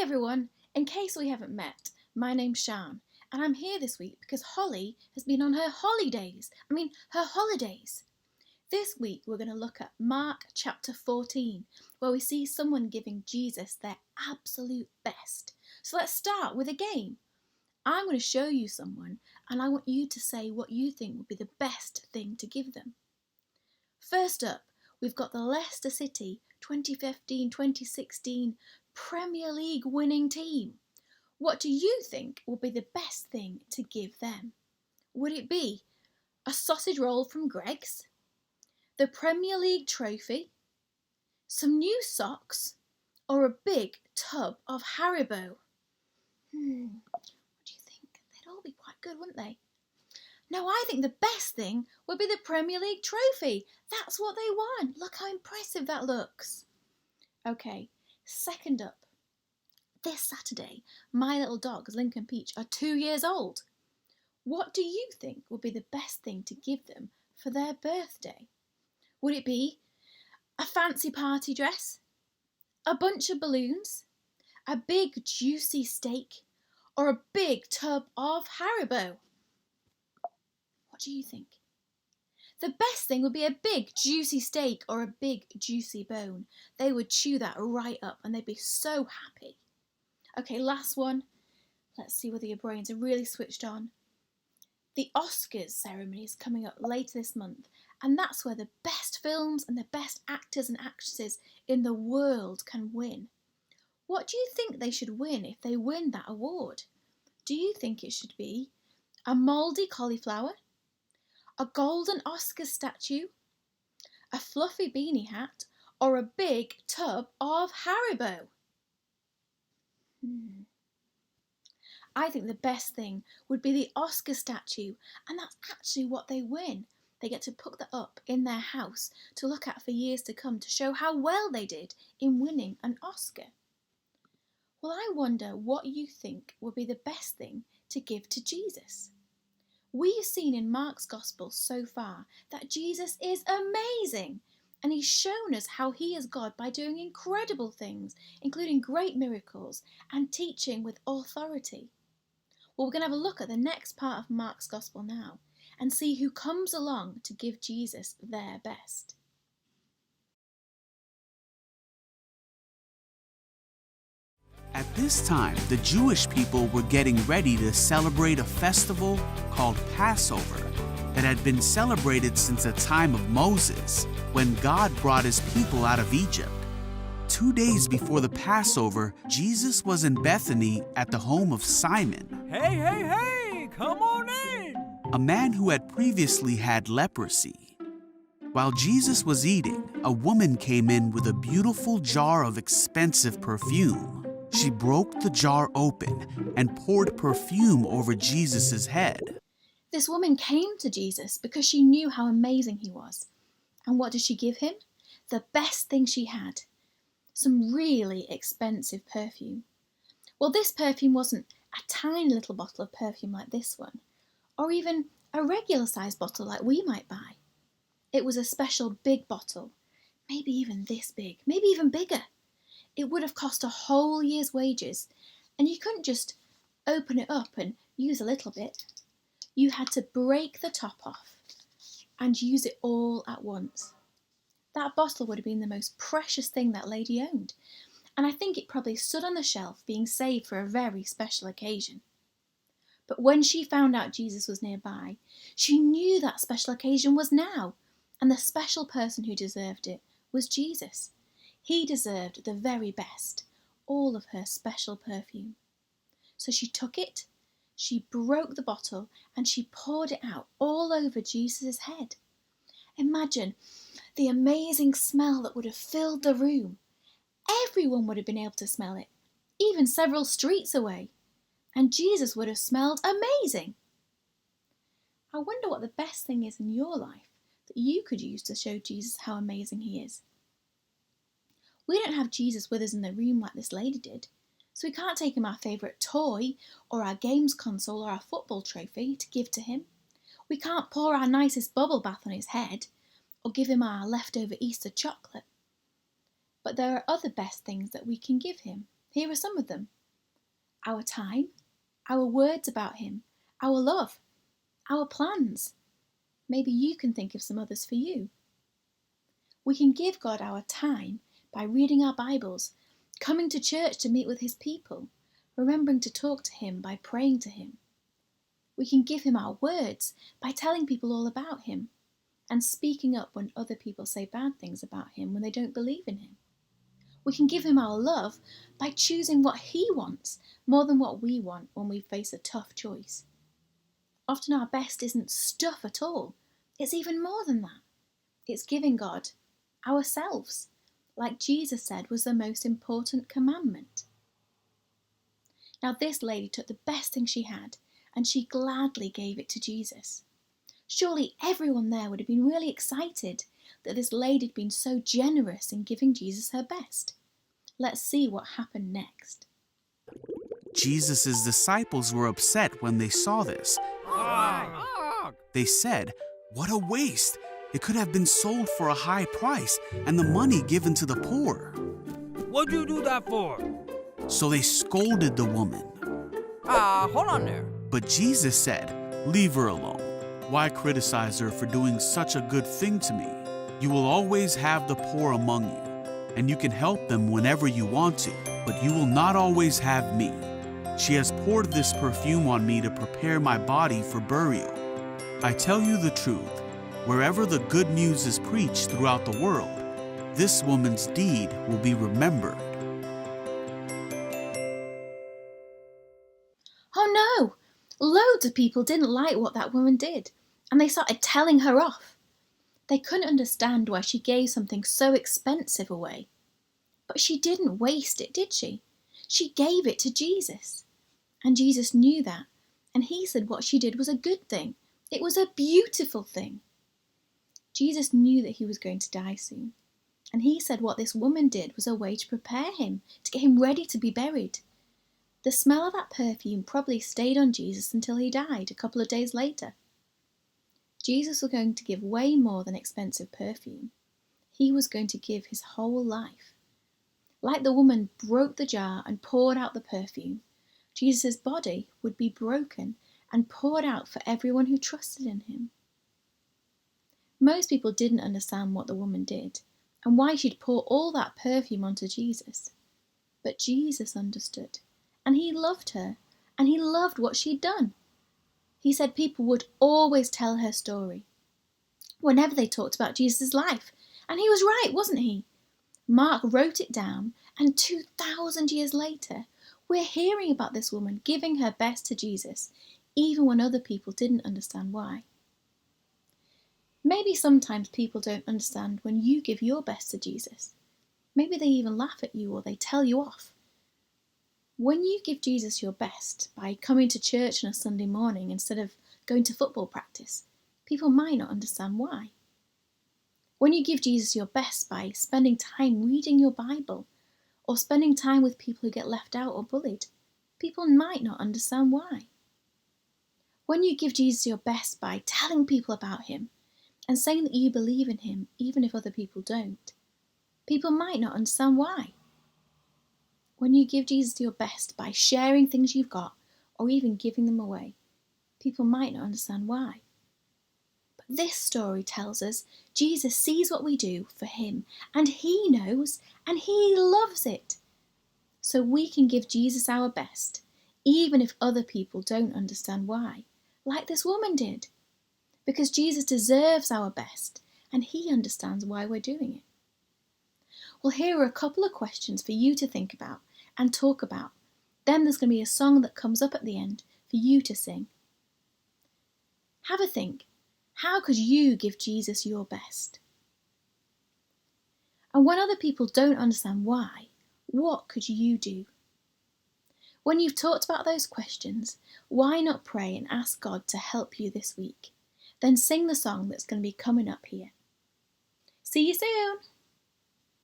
everyone, in case we haven't met, my name's Shan, and I'm here this week because Holly has been on her her holidays. This week we're going to look at Mark chapter 14, where we see someone giving Jesus their absolute best. So let's start with a game. I'm going to show you someone, and I want you to say what you think would be the best thing to give them. First up, we've got the Leicester City 2015-2016 Premier League winning team. What do you think will be the best thing to give them? Would it be a sausage roll from Greggs, the Premier League trophy, some new socks, or a big tub of Haribo? What do you think? They'd all be quite good, wouldn't they? No, I think the best thing would be the Premier League trophy. That's what they won. Look how impressive that looks. Okay, second up. This Saturday, my little dogs, Link and Peach, are 2 years old. What do you think would be the best thing to give them for their birthday? Would it be a fancy party dress, a bunch of balloons, a big juicy steak, or a big tub of Haribo? What do you think? The best thing would be a big juicy steak or a big juicy bone. They would chew that right up and they'd be so happy. Okay, last one. Let's see whether your brains are really switched on. The Oscars ceremony is coming up later this month, and that's where the best films and the best actors and actresses in the world can win. What do you think they should win if they win that award? Do you think it should be a mouldy cauliflower, a golden Oscar statue, a fluffy beanie hat, or a big tub of Haribo? I think the best thing would be the Oscar statue, and that's actually what they win. They get to put that up in their house to look at for years to come to show how well they did in winning an Oscar. Well, I wonder what you think would be the best thing to give to Jesus. We've seen in Mark's Gospel so far that Jesus is amazing, and he's shown us how he is God by doing incredible things, including great miracles and teaching with authority. Well, we're going to have a look at the next part of Mark's Gospel now and see who comes along to give Jesus their best. At this time, the Jewish people were getting ready to celebrate a festival called Passover that had been celebrated since the time of Moses, when God brought his people out of Egypt. 2 days before the Passover, Jesus was in Bethany at the home of Simon. Hey, come on in! A man who had previously had leprosy. While Jesus was eating, a woman came in with a beautiful jar of expensive perfume. She broke the jar open and poured perfume over Jesus' head. This woman came to Jesus because she knew how amazing he was. And what did she give him? The best thing she had. Some really expensive perfume. Well, this perfume wasn't a tiny little bottle of perfume like this one, or even a regular sized bottle like we might buy. It was a special big bottle, maybe even this big, maybe even bigger. It would have cost a whole year's wages, and you couldn't just open it up and use a little bit. You had to break the top off and use it all at once. That bottle would have been the most precious thing that lady owned, and I think it probably stood on the shelf being saved for a very special occasion. But when she found out Jesus was nearby, she knew that special occasion was now, and the special person who deserved it was Jesus. He deserved the very best, all of her special perfume. So she took it, she broke the bottle, and she poured it out all over Jesus' head. Imagine the amazing smell that would have filled the room. Everyone would have been able to smell it, even several streets away. And Jesus would have smelled amazing. I wonder what the best thing is in your life that you could use to show Jesus how amazing he is. We don't have Jesus with us in the room like this lady did, so we can't take him our favourite toy or our games console or our football trophy to give to him. We can't pour our nicest bubble bath on his head or give him our leftover Easter chocolate. But there are other best things that we can give him, Here are some of them: our time, our words about him, our love, our plans. Maybe you can think of some others for you. We can give God our time by reading our Bibles, coming to church to meet with his people, remembering to talk to him by praying to him. We can give him our words by telling people all about him and speaking up when other people say bad things about him when they don't believe in him. We can give him our love by choosing what he wants more than what we want when we face a tough choice. Often our best isn't stuff at all. It's even more than that. It's giving God ourselves, like Jesus said was the most important commandment. Now this lady took the best thing she had and she gladly gave it to Jesus. Surely everyone there would have been really excited that this lady had been so generous in giving Jesus her best. Let's see what happened next. Jesus' disciples were upset when they saw this. They said, "What a waste! It could have been sold for a high price and the money given to the poor." What'd you do that for? So they scolded the woman. Hold on there. But Jesus said, "Leave her alone. Why criticize her for doing such a good thing to me? You will always have the poor among you, and you can help them whenever you want to, but you will not always have me. She has poured this perfume on me to prepare my body for burial. I tell you the truth, wherever the good news is preached throughout the world, this woman's deed will be remembered." Oh no! Loads of people didn't like what that woman did, and they started telling her off. They couldn't understand why she gave something so expensive away. But she didn't waste it, did she? She gave it to Jesus. And Jesus knew that, and he said what she did was a good thing. It was a beautiful thing. Jesus knew that he was going to die soon, and he said what this woman did was a way to prepare him, to get him ready to be buried. The smell of that perfume probably stayed on Jesus until he died a couple of days later. Jesus was going to give way more than expensive perfume. He was going to give his whole life. Like the woman broke the jar and poured out the perfume, Jesus' body would be broken and poured out for everyone who trusted in him. Most people didn't understand what the woman did and why she'd pour all that perfume onto Jesus. But Jesus understood, and he loved her, and he loved what she'd done. He said people would always tell her story whenever they talked about Jesus' life. And he was right, wasn't he? Mark wrote it down, and 2,000 years later, we're hearing about this woman giving her best to Jesus, even when other people didn't understand why. Maybe sometimes people don't understand when you give your best to Jesus. Maybe they even laugh at you or they tell you off. When you give Jesus your best by coming to church on a Sunday morning instead of going to football practice, people might not understand why. When you give Jesus your best by spending time reading your Bible or spending time with people who get left out or bullied, people might not understand why. When you give Jesus your best by telling people about him and saying that you believe in him even if other people don't, people might not understand why. When you give Jesus your best by sharing things you've got or even giving them away, people might not understand why. But this story tells us Jesus sees what we do for him, and he knows, and he loves it. So we can give Jesus our best, even if other people don't understand why, like this woman did. Because Jesus deserves our best, and he understands why we're doing it. Well, here are a couple of questions for you to think about and talk about. Then there's going to be a song that comes up at the end for you to sing. Have a think. How could you give Jesus your best? And when other people don't understand why, what could you do? When you've talked about those questions, why not pray and ask God to help you this week? Then sing the song that's going to be coming up here. See you soon!